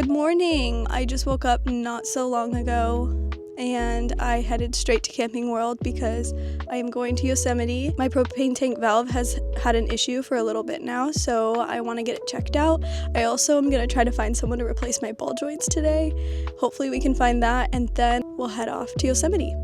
Good morning! I just woke up not so long ago and I headed straight to Camping World because I am going to Yosemite. My propane tank valve has had an issue for a little bit now, so I want to get it checked out. I also am going to try to find someone to replace my ball joints today. Hopefully we can find that, and then we'll head off to Yosemite.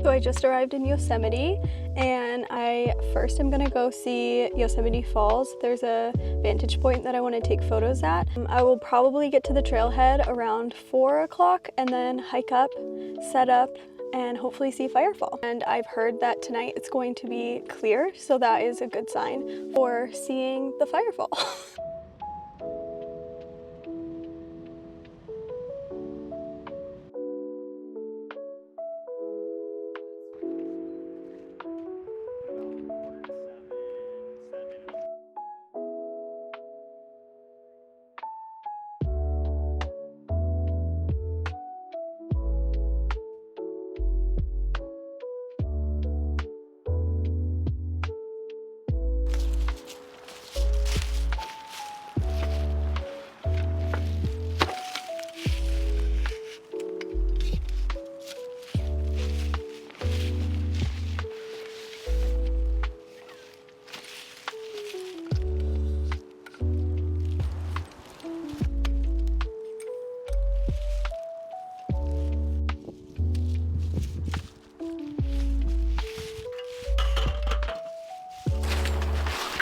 So I just arrived in Yosemite, and I first am gonna go see Yosemite Falls. There's a vantage point that I want to take photos at. I will probably get to the trailhead around 4 o'clock and then hike up, set up, and hopefully see Firefall. And I've heard that tonight it's going to be clear, so that is a good sign for seeing the Firefall.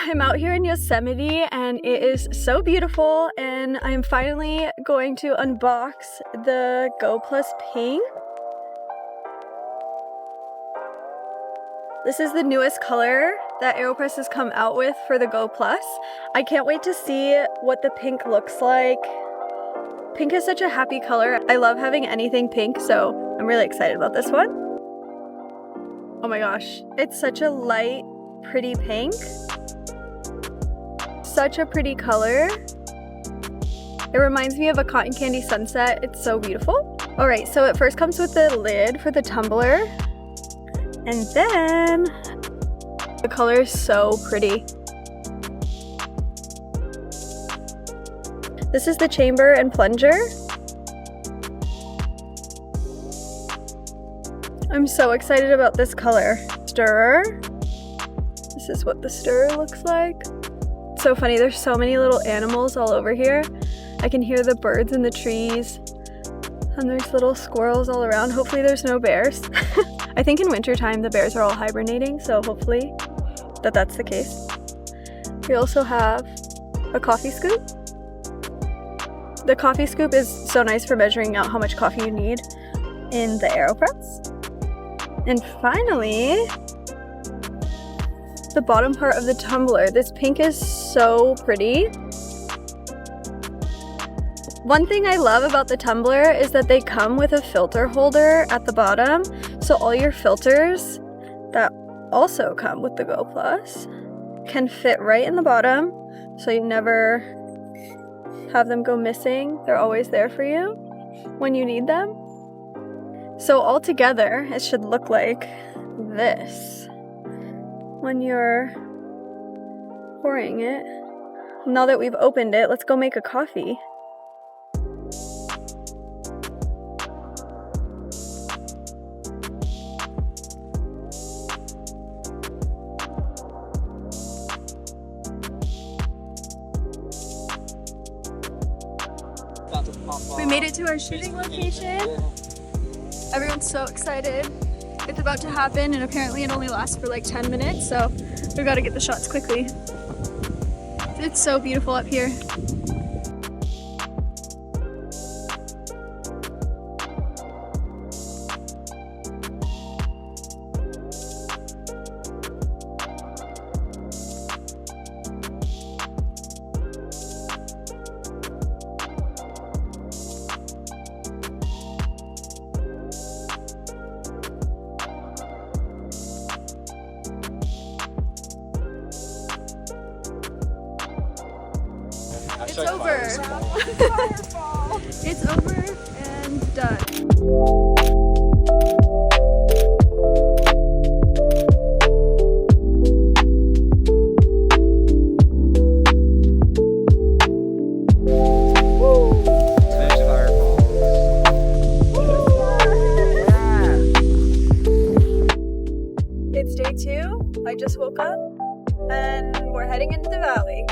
I'm out here in Yosemite and it is so beautiful, and I'm finally going to unbox the Go Plus Pink. This is the newest color that AeroPress has come out with for the Go Plus. I can't wait to see what the pink looks like. Pink is such a happy color. I love having anything pink, so I'm really excited about this one. Oh my gosh, it's such a light, pretty pink. Such a pretty color. It reminds me of a cotton candy sunset. It's so beautiful. All right, so it first comes with the lid for the tumbler, and then the color is so pretty. This is the chamber and plunger. I'm so excited about this color. Stirrer. This is what the stirrer looks like. So funny, there's so many little animals all over here. I can hear the birds in the trees, and there's little squirrels all around. Hopefully there's no bears. I think in wintertime the bears are all hibernating, so hopefully that's the case. We also have a coffee scoop. The coffee scoop is so nice for measuring out how much coffee you need in the AeroPress. And finally, the bottom part of the tumbler. This pink is so pretty. One thing I love about the tumbler is that they come with a filter holder at the bottom, so all your filters that also come with the Go Plus can fit right in the bottom, so you never have them go missing. They're always there for you when you need them. So all together, it should look like this when you're pouring it. Now that we've opened it, let's go make a coffee. We made it to our shooting location. Everyone's so excited. It's about to happen, and apparently it only lasts for like 10 minutes, so we've got to get the shots quickly. It's so beautiful up here. It's over. It's over and done. It's day 2. I just woke up and we're heading into the valley.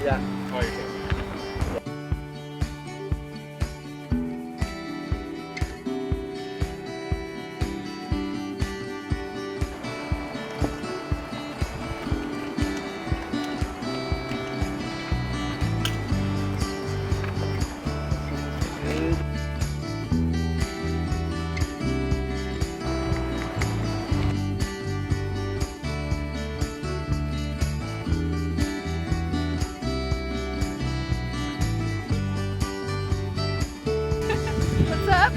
Yeah. Oh, you're What's up?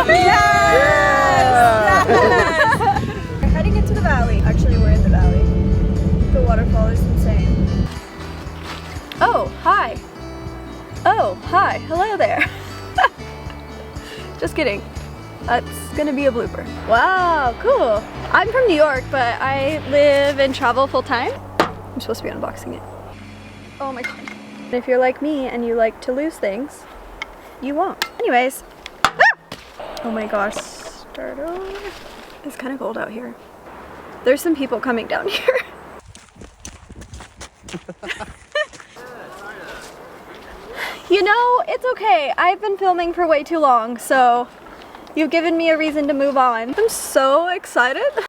Yes! We're heading into the valley. Actually, we're in the valley. The waterfall is insane. Oh, hi. Oh, hi. Hello there. Just kidding. That's gonna be a blooper. Wow, cool. I'm from New York, but I live and travel full time. I'm supposed to be unboxing it. Oh my god. If you're like me and you like to lose things, you won't. Anyways. Ah! Oh my gosh. Start over. It's kind of cold out here. There's some people coming down here. You know, it's okay. I've been filming for way too long, so you've given me a reason to move on. I'm so excited.